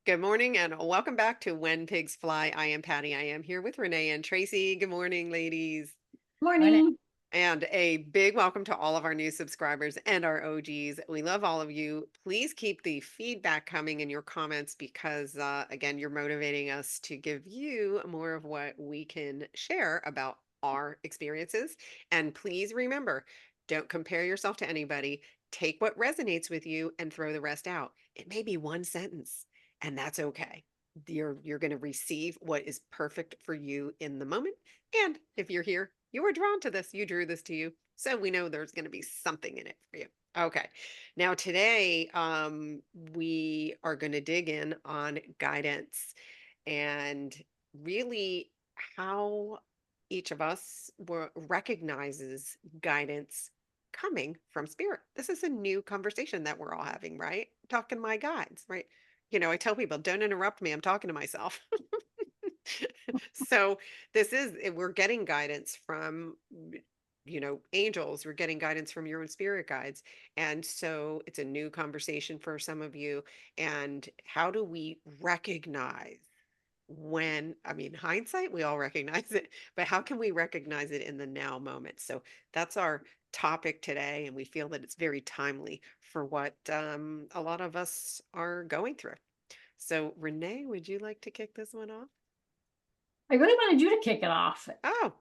Good morning and welcome back to When Pigs Fly. I am Patty. I am here with Renee and Tracy. Good morning, ladies. Morning. Morning. And a big welcome to all of our new subscribers and our OGs. We love all of you. Please keep the feedback coming in your comments because, again, you're motivating us to give you more of what we can share about our experiences. And please remember, don't compare yourself to anybody. Take what resonates with you and throw the rest out. It may be one sentence, and that's okay. You're going to receive what is perfect for you in the moment. And if you're here, you were drawn to this, you drew this to you. So we know there's going to be something in it for you. Okay. Now today, we are going to dig in on guidance and really how each of us recognizes guidance coming from spirit. This is a new conversation that we're all having, right? Talking to my guides, right? I tell people, don't interrupt me. I'm talking to myself. So we're getting guidance from, angels. We're getting guidance from your own spirit guides. And so it's a new conversation for some of you. And how do we recognize I mean, hindsight, we all recognize it, but how can we recognize it in the now moment? So that's our topic today. And we feel that it's very timely for what a lot of us are going through. So, Renee, would you like to kick this one off? I really wanted you to kick it off Oh,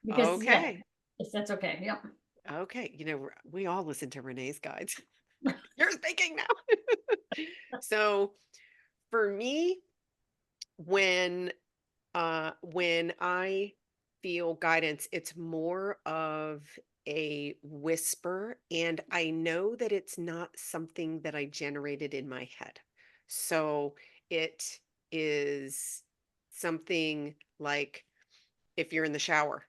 because, yeah, okay. if that's okay. Yep. Okay. We all listen to Renee's guides. You're speaking now. So for me, when when I feel guidance, it's more of a whisper, and I know that it's not something that I generated in my head. So it is something like if you're in the shower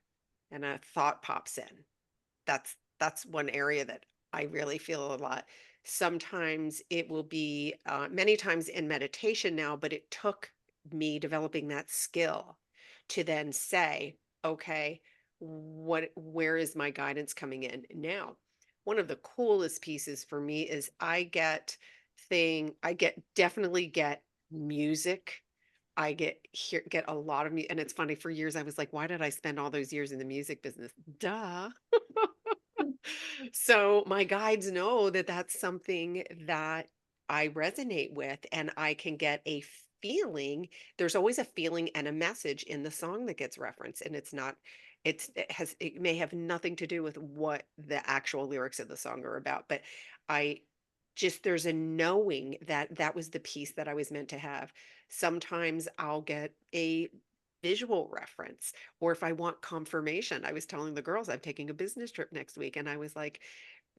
and a thought pops in. That's one area that I really feel a lot. Sometimes it will be many times in meditation now, but it took me developing that skill to then say, okay, where is my guidance coming in now? One of the coolest pieces for me is definitely get music. I get a lot of and it's funny, for years I was like, why did I spend all those years in the music business? Duh. So my guides know that that's something that I resonate with, and I can get a feeling. There's always a feeling and a message in the song that gets referenced, and it may have nothing to do with what the actual lyrics of the song are about, but I there's a knowing that that was the piece that I was meant to have. Sometimes I'll get a visual reference, or if I want confirmation. I was telling the girls I'm taking a business trip next week, and I was like,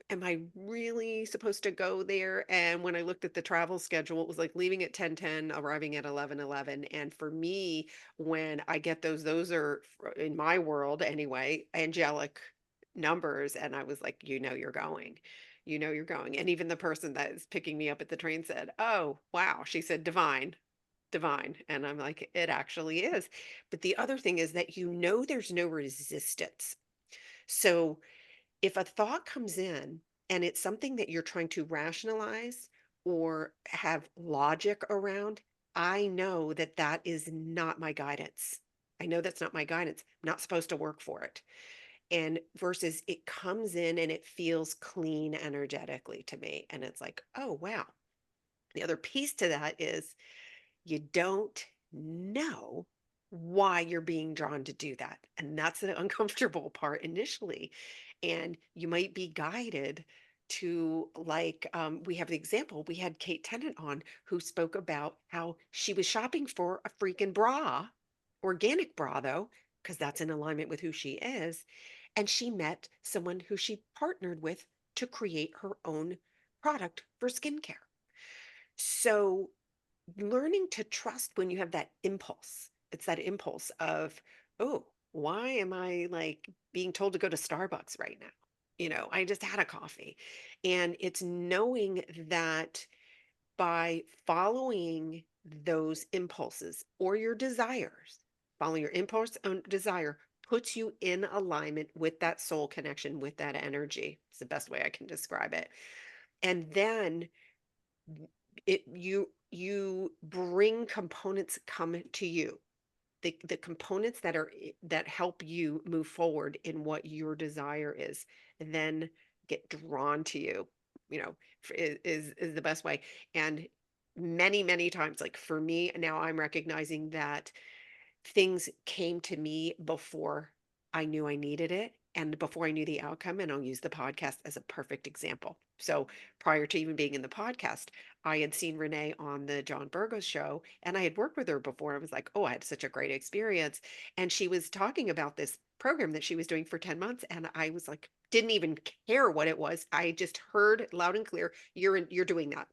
am I really supposed to go there? And when I looked at the travel schedule, it was like leaving at 10:10, arriving at 11:11. And for me, when I get those are, in my world anyway, angelic numbers. And I was like, you're going. You're going. And even the person that is picking me up at the train said, oh, wow. She said, divine, divine. And I'm like, it actually is. But the other thing is that there's no resistance. So if a thought comes in and it's something that you're trying to rationalize or have logic around, I know that that is not my guidance. I know that's not my guidance. I'm not supposed to work for it. And versus it comes in and it feels clean energetically to me. And it's like, oh, wow. The other piece to that is you don't know why you're being drawn to do that. And that's the uncomfortable part initially. And you might be guided to, like, we have the example, we had Kate Tennant on who spoke about how she was shopping for a freaking bra, organic bra though, because that's in alignment with who she is. And she met someone who she partnered with to create her own product for skincare. So learning to trust when you have that impulse. It's that impulse of, oh, why am I like being told to go to Starbucks right now? I just had a coffee. And it's knowing that by following those impulses or your desires, following your impulse and desire puts you in alignment with that soul connection, with that energy. It's the best way I can describe it. And then you bring components come to you. The components that help you move forward in what your desire is, then get drawn to you, is the best way. And many times, like for me, now I'm recognizing that things came to me before I knew I needed it and before I knew the outcome. And I'll use the podcast as a perfect example. So prior to even being in the podcast, I had seen Renee on the John Burgos show and I had worked with her before. I was like, oh, I had such a great experience. And she was talking about this program that she was doing for 10 months. And I was like, didn't even care what it was. I just heard loud and clear, you're doing that.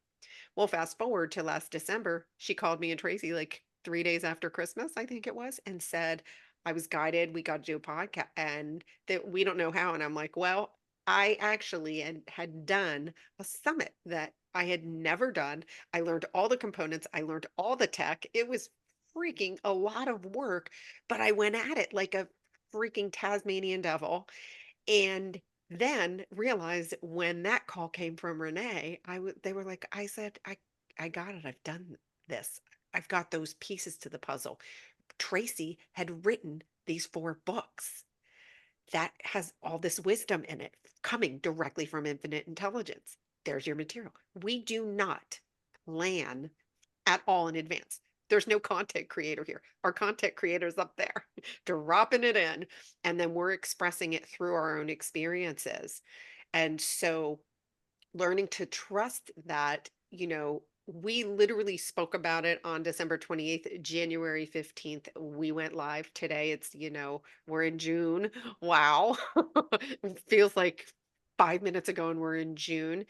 Well, fast forward to last December, she called me and Tracy like 3 days after Christmas, I think it was, and said, I was guided. We got to do a podcast and that we don't know how. And I'm like, well, I actually had done a summit that I had never done. I learned all the components, I learned all the tech. It was freaking a lot of work, but I went at it like a freaking Tasmanian devil. And then realized when that call came from Renee, they were like, I said, I got it. I've done this. I've got those pieces to the puzzle. Tracy had written these 4 books that has all this wisdom in it coming directly from infinite intelligence. There's your material. We do not plan at all in advance. There's no content creator here. Our content creator's up there dropping it in, and then we're expressing it through our own experiences. And so learning to trust that, we literally spoke about it on December 28th, January 15th. We went live today. We're in June. Wow. It feels like 5 minutes ago and we're in June.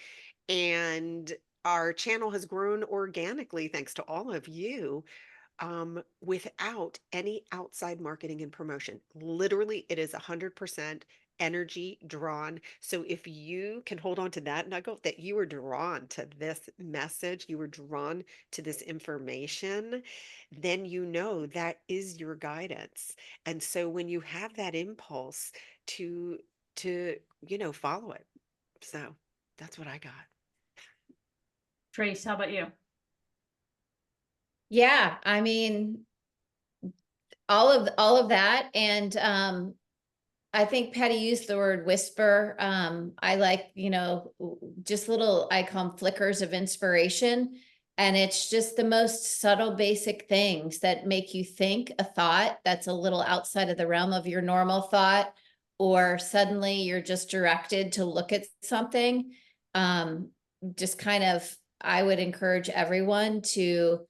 And our channel has grown organically thanks to all of you, without any outside marketing and promotion. Literally, it is 100% energy drawn. So if you can hold on to that nugget, that you were drawn to this message, you were drawn to this information, then you know that is your guidance. And so when you have that impulse to follow it. So that's what I got. Trace, how about you? Yeah, I mean, all of that. And I think Patty used the word whisper. I like, just little, I call them flickers of inspiration. And it's just the most subtle, basic things that make you think a thought that's a little outside of the realm of your normal thought, or suddenly you're just directed to look at something. Just kind of, I would encourage everyone to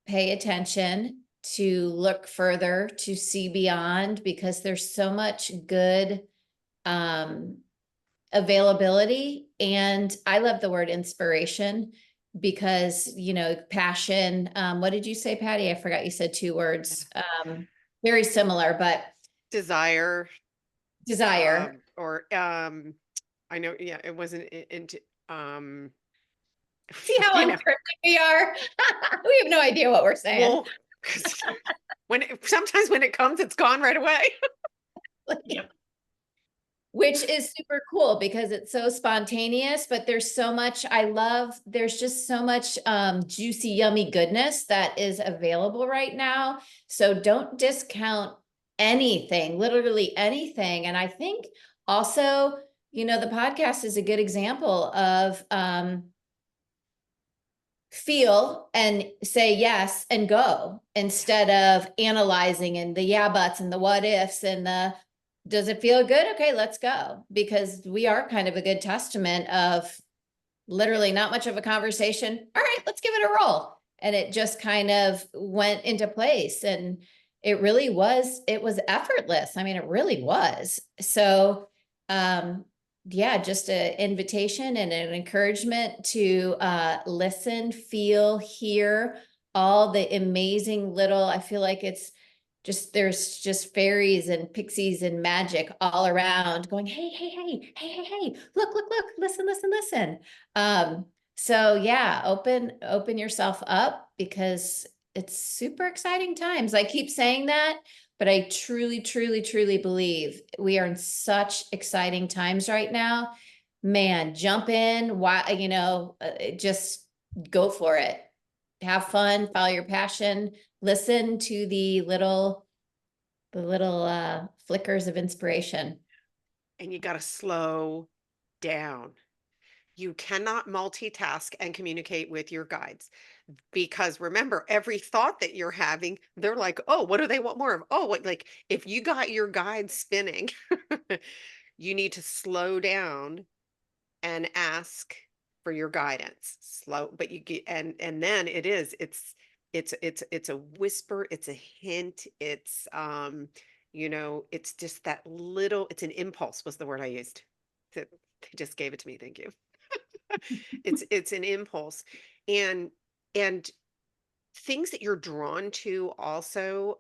pay attention, to look further, to see beyond, because there's so much good availability. And I love the word inspiration because, passion. What did you say, Patty? I forgot, you said 2 words. Very similar, but Desire. Desire. I know, yeah, it wasn't into See how uncryptic we are? We have no idea what we're saying. Well, sometimes when it comes, it's gone right away. Yep. Which is super cool because it's so spontaneous, but there's so much there's just so much juicy, yummy goodness that is available right now. So don't discount anything, literally anything. And I think also, the podcast is a good example of feel and say yes and go, instead of analyzing and the yeah buts and the what ifs and the does it feel good? Okay, let's go. Because we are kind of a good testament of literally not much of a conversation. All right, let's give it a roll. And it just kind of went into place. And it was effortless. I mean, it really was. So, yeah, just an invitation and an encouragement to listen, feel, hear all the amazing little, I feel like there's just fairies and pixies and magic all around going, hey, look, listen. So yeah, open yourself up, because it's super exciting times. I keep saying that, but I truly believe we are in such exciting times right now. Man, jump in. Why, just go for it. Have fun, follow your passion, listen to the little flickers of inspiration. And you got to slow down. You cannot multitask and communicate with your guides because remember, every thought that you're having, they're like, oh, what do they want more of? Oh, what, like if you got your guide spinning, you need to slow down and ask for your guidance. Slow, but you get, and then it's a whisper, it's a hint, it's just that little, it's an impulse was the word I used. They just gave it to me. Thank you. It's an impulse. And and things that you're drawn to also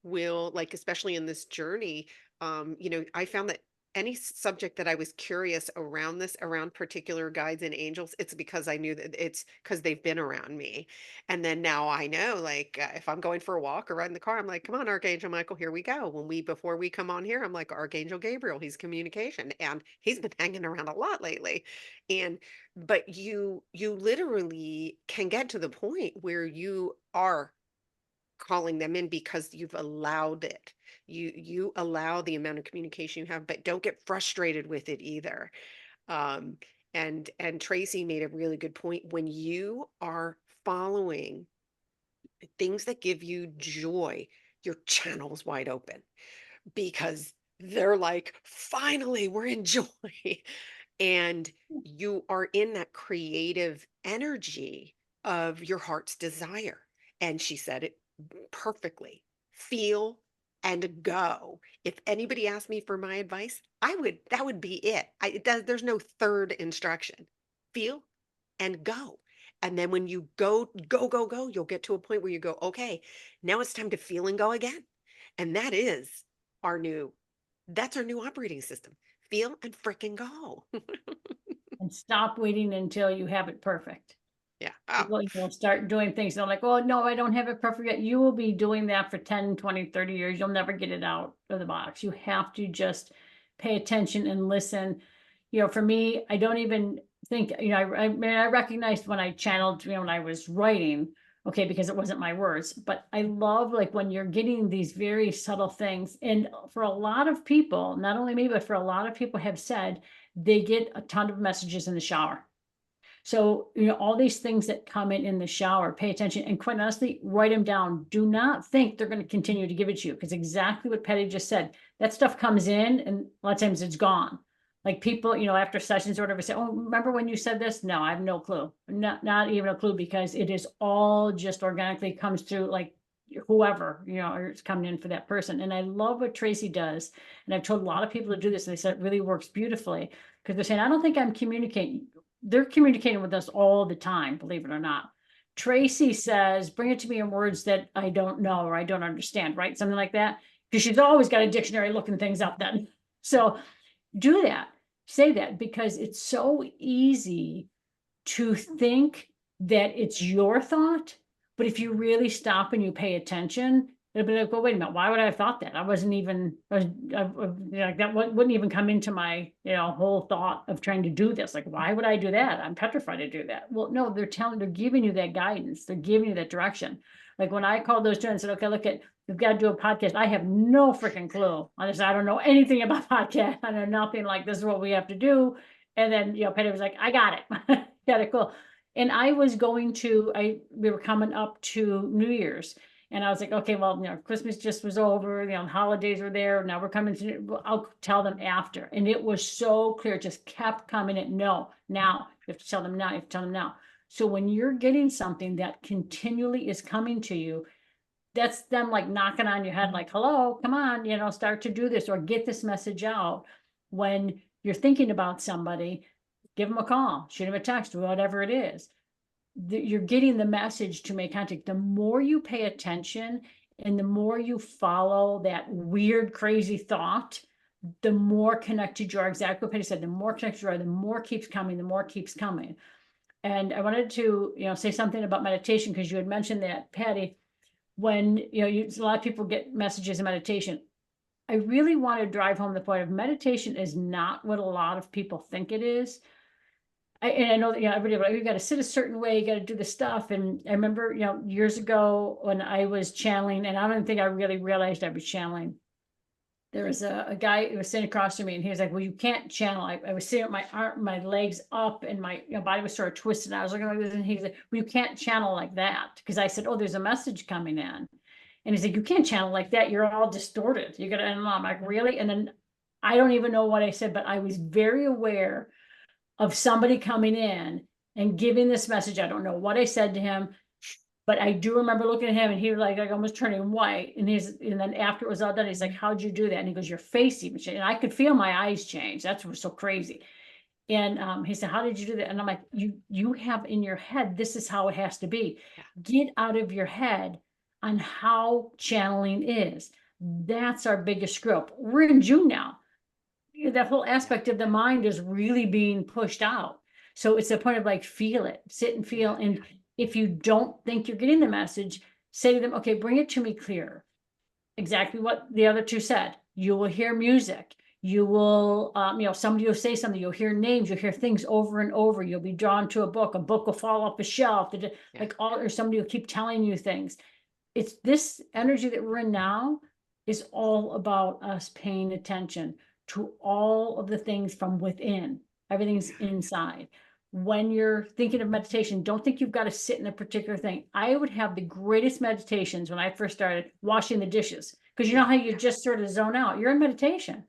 will, like, especially in this journey, I found that any subject that I was curious around, this around particular guides and angels, it's because I knew that it's because they've been around me. And then now I know, like, if I'm going for a walk or riding the car, I'm like, come on, Archangel Michael, here we go. Before we come on here, I'm like, Archangel Gabriel, he's communication, and he's been hanging around a lot lately. And but you literally can get to the point where you are calling them in because you've allowed it. You allow the amount of communication you have, but don't get frustrated with it either. Um, and Tracy made a really good point. When you are following things that give you joy, your channel's wide open because they're like, finally, we're in joy. And you are in that creative energy of your heart's desire. And she said it perfectly. Feel and go. If anybody asked me for my advice, that would be it. There's no third instruction. Feel and go. And then when you go, you'll get to a point where you go, okay, now it's time to feel and go again. And our new, that's our new operating system. Feel and frickin' go. And stop waiting until you have it perfect. Yeah. Oh, People, start doing things. They're like, oh, no, I don't have it perfect yet. You will be doing that for 10, 20, 30 years. You'll never get it out of the box. You have to just pay attention and listen. For me, I don't even think, I mean, I recognized when I channeled, when I was writing, okay, because it wasn't my words, but I love like when you're getting these very subtle things. And for a lot of people, not only me, but for a lot of people have said they get a ton of messages in the shower. So, all these things that come in the shower, pay attention, and quite honestly, write them down. Do not think they're going to continue to give it to you, because exactly what Patty just said, that stuff comes in and a lot of times it's gone. Like people, after sessions or whatever say, oh, remember when you said this? No, I have no clue. Not even a clue, because it is all just organically comes through, like whoever, it's coming in for that person. And I love what Tracy does. And I've told a lot of people to do this, and they said it really works beautifully, because they're saying, I don't think I'm communicating. They're communicating with us all the time, believe it or not. Tracy says, bring it to me in words that I don't know or I don't understand, right? Something like that. Because she's always got a dictionary looking things up then. So do that, say that, because it's so easy to think that it's your thought. But if you really stop and you pay attention, it'll be like, well, wait a minute, why would I have thought that? I wasn't even, like that wouldn't even come into my, whole thought of trying to do this. Like, why would I do that? I'm petrified to do that. Well, no, they're giving you that guidance. They're giving you that direction. Like when I called those two and said, okay, look we've got to do a podcast. I have no freaking clue on this. I don't know anything about podcast. I know nothing. Like, this is what we have to do. And then, Patty was like, I got it. Got it, cool. And I was we were coming up to New Year's. And I was like, okay, well, Christmas just was over, the holidays were there. Now we're coming to, I'll tell them after. And it was so clear, it just kept coming in. No, now you have to tell them now, you have to tell them now. So when you're getting something that continually is coming to you, that's them like knocking on your head, like, hello, come on, start to do this or get this message out. When you're thinking about somebody, give them a call, shoot them a text, whatever it is. You're getting the message to make contact. The more you pay attention and the more you follow that weird, crazy thought, the more connected you are. Exactly what Patty said, the more connected you are, the more keeps coming, the more keeps coming. And I wanted to, say something about meditation, because you had mentioned that, Patty, when, a lot of people get messages in meditation. I really want to drive home the point of meditation is not what a lot of people think it is. and I know that, everybody, like, you got to sit a certain way, you got to do the stuff. And I remember, years ago when I was channeling, and I don't think I really realized I was channeling. There was a guy who was sitting across from me, and he was like, well, you can't channel. I was sitting with my legs up, and my body was sort of twisted. And I was looking like this, and he's like, well, you can't channel like that. Because I said, oh, there's a message coming in. And he's like, you can't channel like that. You're all distorted. You're gonna, and I'm like, really? And then I don't even know what I said, but I was very aware of somebody coming in and giving this message. I don't know what I said to him, but I do remember looking at him, and he was like almost turning white. And then after it was all done, he's like, how'd you do that? And he goes, your face even changed. And I could feel my eyes change. That's what's so crazy. And he said, how did you do that? And I'm like, you have in your head, this is how it has to be. Yeah. Get out of your head on how channeling is. That's our biggest screw up. We're in June now. That whole aspect of the mind is really being pushed out. So it's a point of like, feel it, sit and feel. And if you don't think you're getting the message, say to them, okay, bring it to me clear. Exactly what the other two said. You will hear music. You will, somebody will say something, you'll hear names, you'll hear things over and over. You'll be drawn to a book will fall off a shelf, or somebody will keep telling you things. It's this energy that we're in now is all about us paying attention to all of the things from within. Everything's inside. When you're thinking of meditation, don't think you've got to sit in a particular thing. I would have the greatest meditations when I first started washing the dishes, because you know how you just sort of zone out. You're in meditation.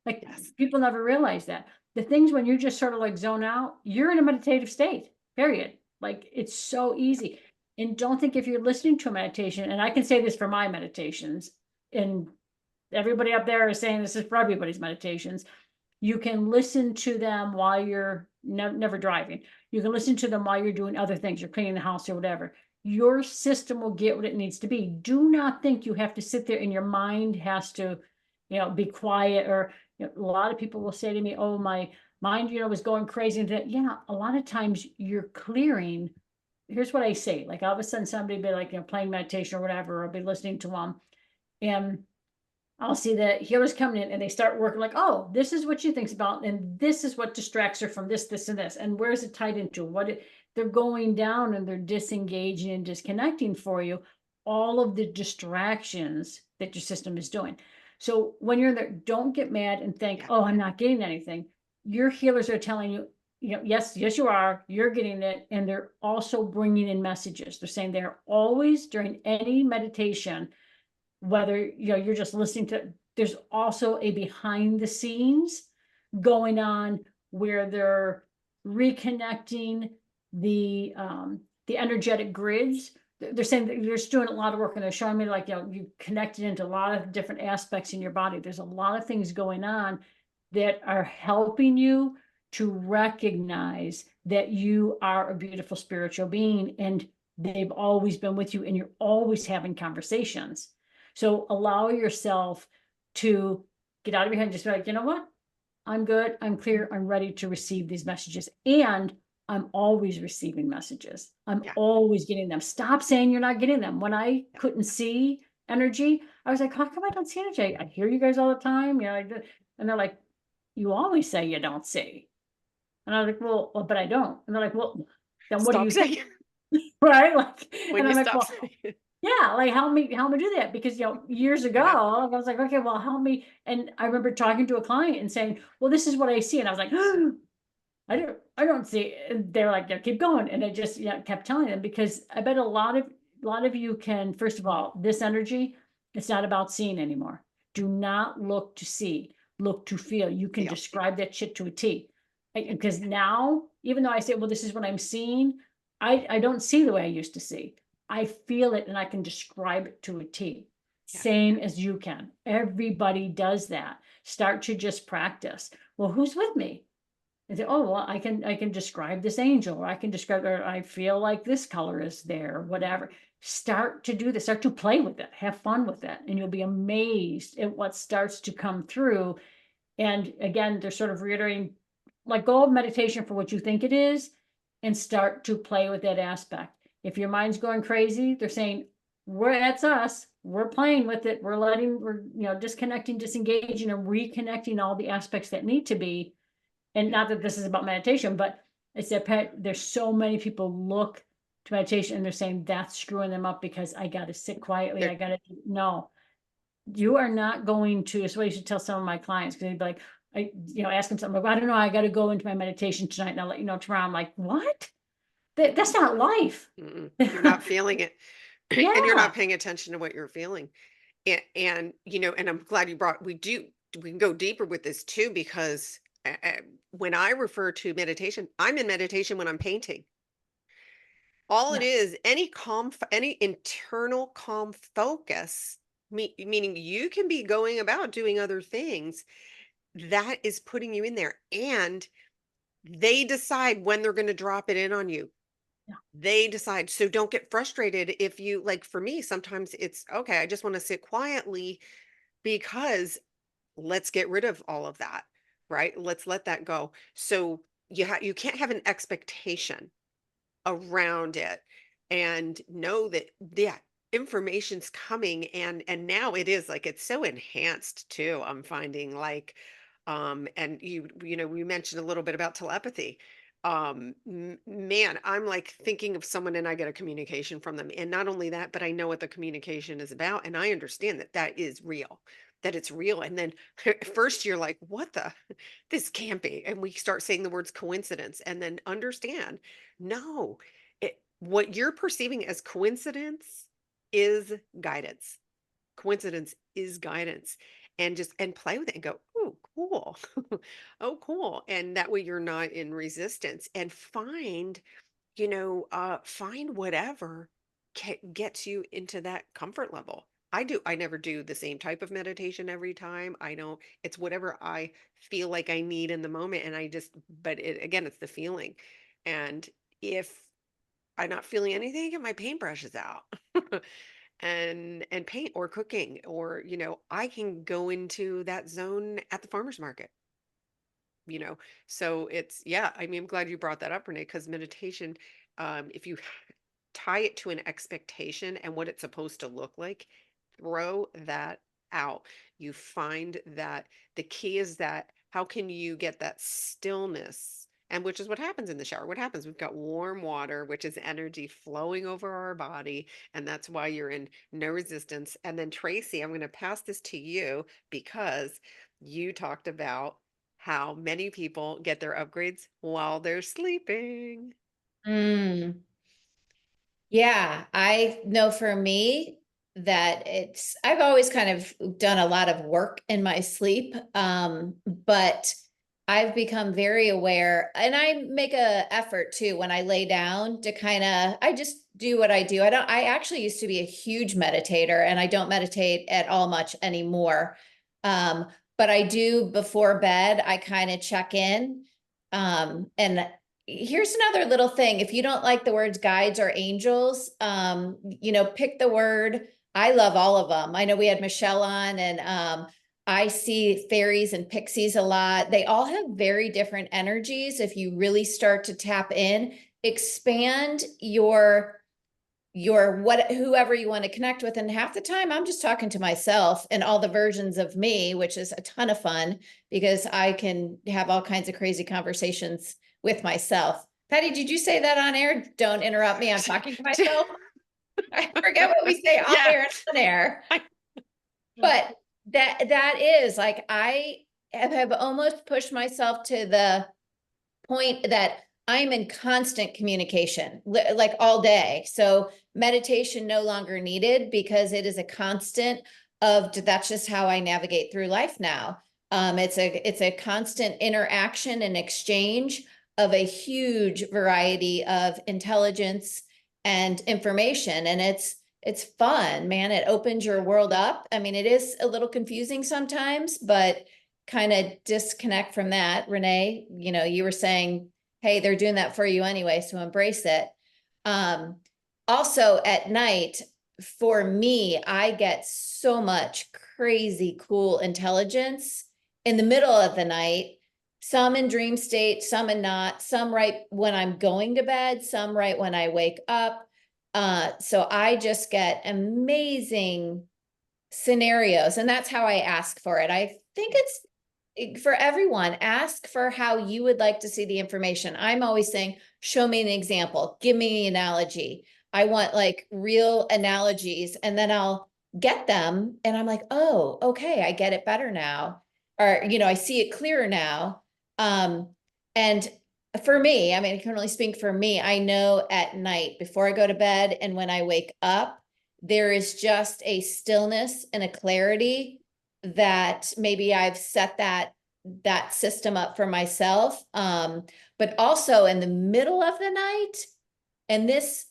Like, people never realize that. The things when you just sort of like zone out, you're in a meditative state, period. Like, it's so easy. And don't think if you're listening to a meditation, and I can say this for my meditations, and everybody up there is saying this is for everybody's meditations, you can listen to them while you're never driving. You can listen to them while you're doing other things, you're cleaning the house or whatever. Your system will get what it needs to be. Do not think you have to sit there and your mind has to, be quiet. Or a lot of people will say to me, oh, my mind, was going crazy. And that, yeah, a lot of times you're clearing. Here's what I say, like all of a sudden somebody be like, playing meditation or whatever, or I'll be listening to them, and I'll see the healers coming in and they start working like, oh, this is what she thinks about, and this is what distracts her from this, this, and this. And where's it tied into? They're going down and they're disengaging and disconnecting for you all of the distractions that your system is doing. So when you're there, don't get mad and think, oh, I'm not getting anything. Your healers are telling you, yes, you are, you're getting it. And they're also bringing in messages. They're saying they're always, during any meditation, whether you're just listening to, there's also a behind the scenes going on where they're reconnecting the energetic grids. They're saying that they're just doing a lot of work, and they're showing me like, you connected into a lot of different aspects in your body. There's a lot of things going on that are helping you to recognize that you are a beautiful spiritual being, and they've always been with you, and you're always having conversations. So allow yourself to get out of your head and just be like, you know what? I'm good. I'm clear. I'm ready to receive these messages. And I'm always receiving messages. I'm always getting them. Stop saying you're not getting them. When I couldn't see energy, I was like, how come I don't see energy? I hear you guys all the time. And they're like, you always say you don't see. And I was like, well, but I don't. And they're like, well, then what do you say? Right? Like, when and you I'm stop like, well, saying. yeah, like help me do that, because years ago I was like, okay, well, help me. And I remember talking to a client and saying, well, this is what I see, and I was like, I don't see. And they're like, yeah, keep going. And I just kept telling them, because I bet a lot of you can, first of all, this energy, it's not about seeing anymore. Do not look to see, look to feel. You can describe that shit to a T. Because now, even though I say, well, this is what I'm seeing, I don't see the way I used to see. I feel it and I can describe it to a T. Same as you can. Everybody does that. Start to just practice. Well, who's with me? And say, oh, well, I can describe this angel, or I can describe, or I feel like this color is there, whatever. Start to do this, start to play with it, have fun with it, and you'll be amazed at what starts to come through. And again, they're sort of reiterating, like, go of meditation for what you think it is and start to play with that aspect. If your mind's going crazy, they're saying, that's us. We're playing with it. We're disconnecting, disengaging, and reconnecting all the aspects that need to be. And not that this is about meditation, but It's there's so many people look to meditation and they're saying that's screwing them up because I got to sit quietly. They're I got to, no, you are not going to, it's what you should tell some of my clients, because they'd be like, ask them something, like, I don't know, I got to go into my meditation tonight and I'll let you know tomorrow. I'm like, what? That's not life. you're not feeling it, and you're Yeah. not paying attention to what you're feeling. And and I'm glad you brought we can go deeper with this too, because when I refer to meditation, I'm in meditation when I'm painting. All it Yeah. is, any any internal calm focus, meaning you can be going about doing other things, that is putting you in there. And they decide when they're going to drop it in on you. Yeah. They decide. So don't get frustrated if you, like, for me, sometimes it's okay, I just want to sit quietly, because let's get rid of all of that, right? Let's let that go. So you can't have an expectation around it, and know that, yeah, information's coming. And now it is like, it's so enhanced too, I'm finding, like, and we mentioned a little bit about telepathy. Man, I'm like thinking of someone and I get a communication from them, and not only that, but I know what the communication is about, and I understand that that is real, that it's real. And then first you're like, what the, this can't be, and we start saying the words coincidence, and then understand, no, what you're perceiving as coincidence is guidance. Coincidence is guidance. And just and play with it and go, oh, cool. Oh, cool. And that way you're not in resistance, and find whatever gets you into that comfort level. I never do the same type of meditation every time. I don't, it's whatever I feel like I need in the moment. And I just, but again, it's the feeling. And if I'm not feeling anything, get my paintbrushes out. And paint, or cooking, or I can go into that zone at the farmer's market. you know so it's, yeah, I mean, I'm glad you brought that up, Renee, because meditation, if you tie it to an expectation and what it's supposed to look like, throw that out. You find that the key is that, how can you get that stillness? And which is what happens in the shower. What happens? We've got warm water, which is energy flowing over our body. And that's why you're in no resistance. And then, Tracy, I'm going to pass this to you, because you talked about how many people get their upgrades while they're sleeping. Mm. Yeah, I know for me that I've always kind of done a lot of work in my sleep. But I've become very aware, and I make a effort too when I lay down to I just do what I do. I actually used to be a huge meditator, and I don't meditate at all much anymore. Um, but I do before bed, I kind of check in. And here's another little thing. If you don't like the words guides or angels, pick the word. I love all of them. I know we had Michelle on, and I see fairies and pixies a lot. They all have very different energies. If you really start to tap in, expand your whoever you want to connect with. And half the time I'm just talking to myself and all the versions of me, which is a ton of fun because I can have all kinds of crazy conversations with myself. Patty, did you say that on air? Don't interrupt me. I'm talking to myself. I forget what we say off Yeah. air and on air. But that is like, I have almost pushed myself to the point that I'm in constant communication, like all day. So meditation no longer needed, because it is a constant of, that's just how I navigate through life now. It's a constant interaction and exchange of a huge variety of intelligence and information. And it's fun, man. It opens your world up. I mean, it is a little confusing sometimes, but kind of disconnect from that. Renee, you were saying, hey, they're doing that for you anyway, so embrace it. Also at night, for me, I get so much crazy cool intelligence in the middle of the night, some in dream state, some in not, some right when I'm going to bed, some right when I wake up. So I just get amazing scenarios, and that's how I ask for it. I think it's for everyone, ask for how you would like to see the information. I'm always saying, show me an example, give me an analogy. I want like real analogies, and then I'll get them and I'm like, oh, okay, I get it better now. Or, I see it clearer now. And for me, I mean, I can only speak for me. I know at night before I go to bed and when I wake up, there is just a stillness and a clarity that maybe I've set that system up for myself. But also in the middle of the night, and this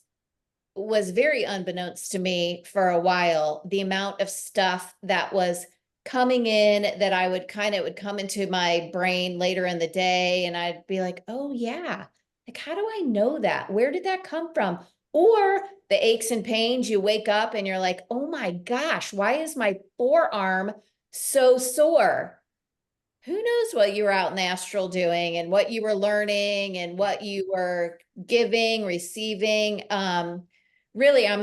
was very unbeknownst to me for a while, the amount of stuff that was coming in that I would it would come into my brain later in the day, and I'd be like, oh yeah, like how do I know that? Where did that come from? Or the aches and pains, you wake up and you're like, oh my gosh, why is my forearm so sore? Who knows what you were out in the astral doing and what you were learning and what you were giving, receiving. Really, I'm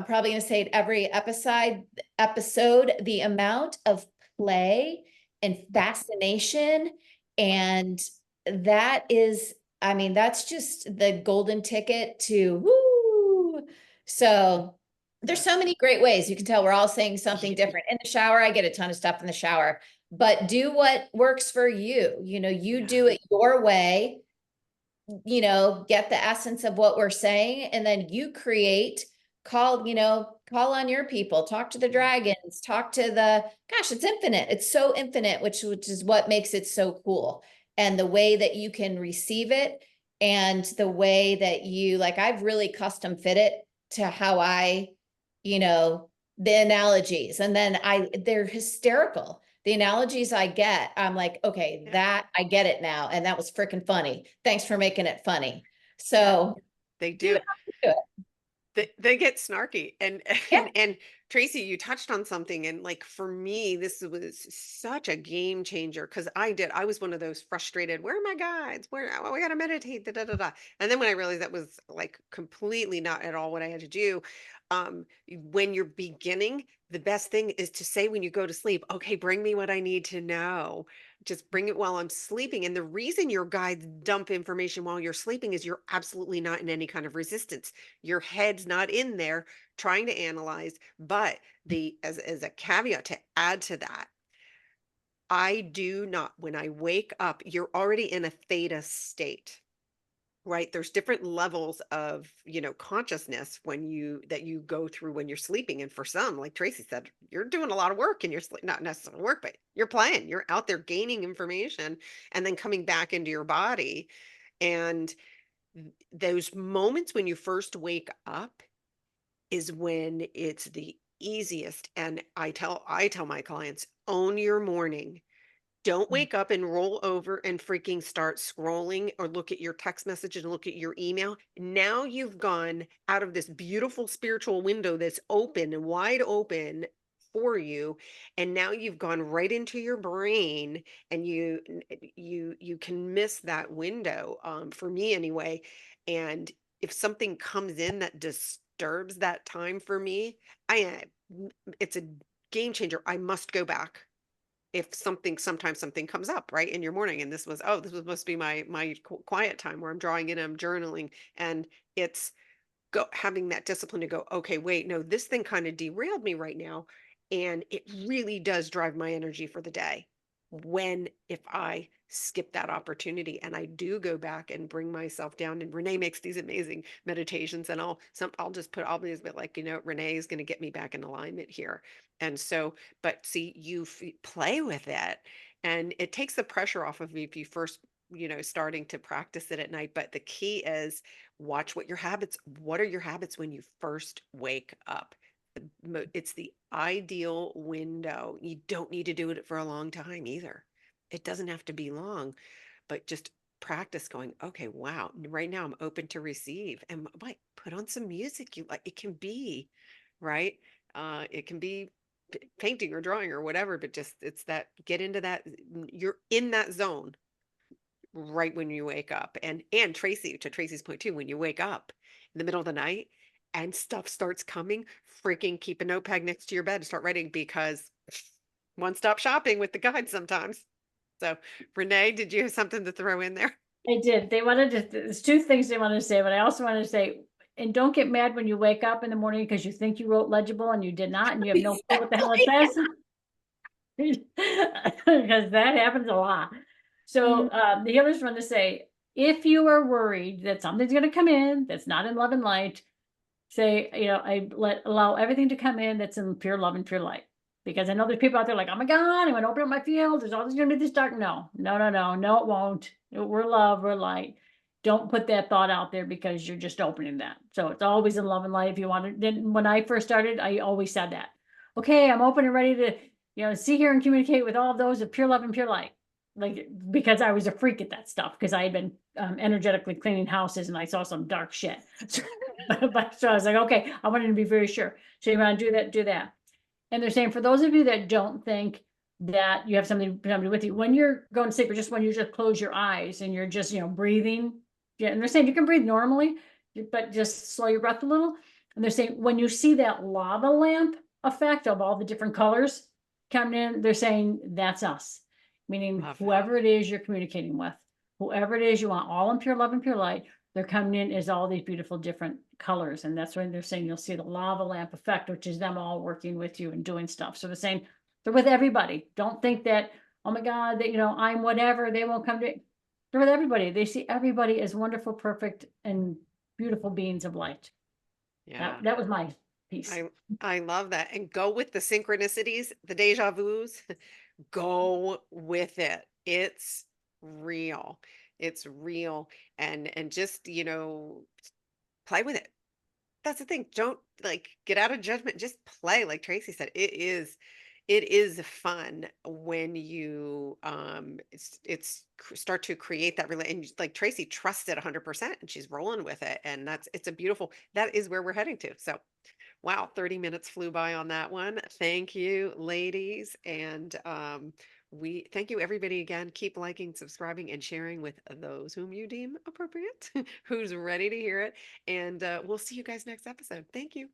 probably going to say it every episode, the amount of play and fascination. And that is, I mean, that's just the golden ticket to woo. So there's so many great ways. You can tell we're all saying something different. In the shower, I get a ton of stuff in the shower, but do what works for you. You do it your way, get the essence of what we're saying, and then you create, call on your people, talk to the dragons, talk to gosh, it's infinite. It's so infinite, which is what makes it so cool. And the way that you can receive it, and the way that I've really custom fit it to how the analogies, and then they're hysterical. The analogies I get, I'm like, okay, Yeah. that I get it now. And that was freaking funny. Thanks for making it funny. Yeah, So they do do. it. They get snarky, and Yeah. and Tracy, you touched on something, and like for me, this was such a game changer because I was one of those frustrated. Where are my guides? Where oh, we gotta meditate, da da da da. And then when I realized that was like completely not at all what I had to do, when you're beginning, the best thing is to say when you go to sleep, okay, bring me what I need to know. Just bring it while I'm sleeping. And the reason your guides dump information while you're sleeping is you're absolutely not in any kind of resistance. Your head's not in there trying to analyze. But the as a caveat to add to that, I do not, when I wake up, you're already in a theta state, right? There's different levels of, consciousness when you go through when you're sleeping. And for some, like Tracy said, you're doing a lot of work in your sleep, not necessarily work, but you're playing, you're out there gaining information and then coming back into your body. And those moments when you first wake up is when it's the easiest. And I tell my clients, own your morning. Don't wake up and roll over and freaking start scrolling or look at your text message and look at your email. Now you've gone out of this beautiful spiritual window that's open and wide open for you, and now you've gone right into your brain, and you can miss that window, for me anyway. And if something comes in that disturbs that time for me, it's a game changer. I must go back. If sometimes something comes up right in your morning, and this was must be my quiet time where I'm drawing in, I'm journaling, and it's having that discipline to go, okay, wait, no, this thing kind of derailed me right now, and it really does drive my energy for the day when if I skip that opportunity and I do go back and bring myself down. And Renee makes these amazing meditations, and I'll be like, Renee is going to get me back in alignment here. And so, but see, play with it, and it takes the pressure off of you if you first, starting to practice it at night. But the key is, what are your habits when you first wake up? It's the ideal window. You don't need to do it for a long time either. It doesn't have to be long, but just practice going, okay, wow, right now I'm open to receive. And like, put on some music you like. It can be, right? It can be painting or drawing or whatever, but just it's that, get into that, you're in that zone right when you wake up. And Tracy, to Tracy's point too, when you wake up in the middle of the night and stuff starts coming, freaking keep a notepad next to your bed and start writing, because one stop shopping with the guide sometimes. So, Renee, did you have something to throw in there? I did. They wanted to, there's two things they wanted to say, but I also wanted to say, and don't get mad when you wake up in the morning because you think you wrote legible and you did not, and you have no clue what the hell it Exactly. says. Because that happens a lot. So, the healers want to say, if you are worried that something's gonna come in that's not in love and light, say, allow everything to come in that's in pure love and pure light. Because I know there's people out there like, oh my God, I'm gonna open up my field. There's always gonna be this dark. No, no, no, no, no, it won't. We're love, we're light. Don't put that thought out there because you're just opening that. So it's always in love and light if you want to. Then when I first started, I always said that. Okay, I'm open and ready to, see, hear, and communicate with all of those of pure love and pure light. Like, because I was a freak at that stuff, because I had been energetically cleaning houses and I saw some dark shit. So I was like, okay, I wanted to be very sure. So you want to do that, do that. And they're saying for those of you that don't think that you have somebody with you, when you're going to sleep, or just when you just close your eyes and you're just, breathing. Yeah, and they're saying you can breathe normally, but just slow your breath a little. And they're saying when you see that lava lamp effect of all the different colors coming in, they're saying that's us. Meaning Love that. whoever it is you're communicating with, whoever it is you want, all in pure love and pure light, they're coming in as all these beautiful different colors. And that's when they're saying you'll see the lava lamp effect, which is them all working with you and doing stuff. So they're saying they're with everybody. Don't think that, oh my God, that, I'm whatever, they won't come to. They're with everybody. They see everybody as wonderful, perfect, and beautiful beings of light. Yeah. That was my piece. I I love that. And go with the synchronicities, the deja vus. Go with it. It's real. It's real. And just, play with it. That's the thing. Don't like get out of judgment. Just play. Like Tracy said, it is fun when you start to create that and like Tracy trusts it 100% and she's rolling with it. And it's a beautiful, that is where we're heading to. So wow, 30 minutes flew by on that one. Thank you, ladies. And we thank you, everybody, again. Keep liking, subscribing, and sharing with those whom you deem appropriate, who's ready to hear it. And we'll see you guys next episode. Thank you.